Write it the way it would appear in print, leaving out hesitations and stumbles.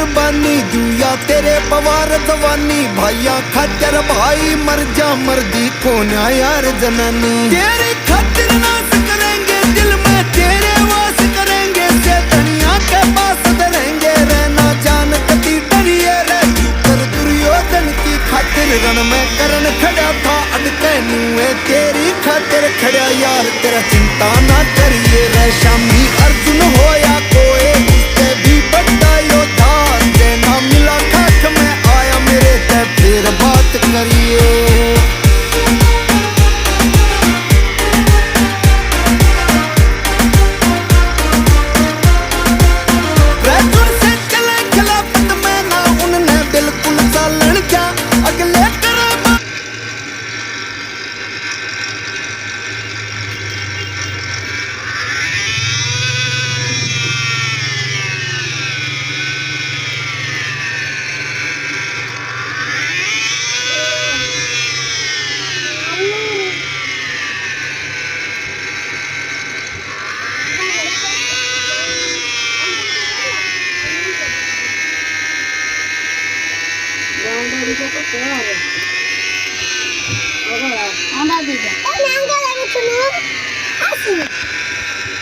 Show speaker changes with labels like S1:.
S1: कुर्बानी दूया तेरे पवार जवानी भाइया खातर भाई मर जा मर्दी कौन यार जनानी तेरे खातिर नाश करेंगे दिल में तेरे वास करेंगे से दुनिया के पास धरेंगे रहना जान कभी डरिए रे कर दुर्योधन की खातिर रण में करण खड़ा था अटके नुए तेरी खातिर खड़ा यार तेरा चिंता ना करिए रे शामी अर्जुन हो या कोई उससे भी बड़ा योद्धा देना मिला खाक में आया मेरे ते फिर बात करिए
S2: Anda, Diga. Anda, Diga.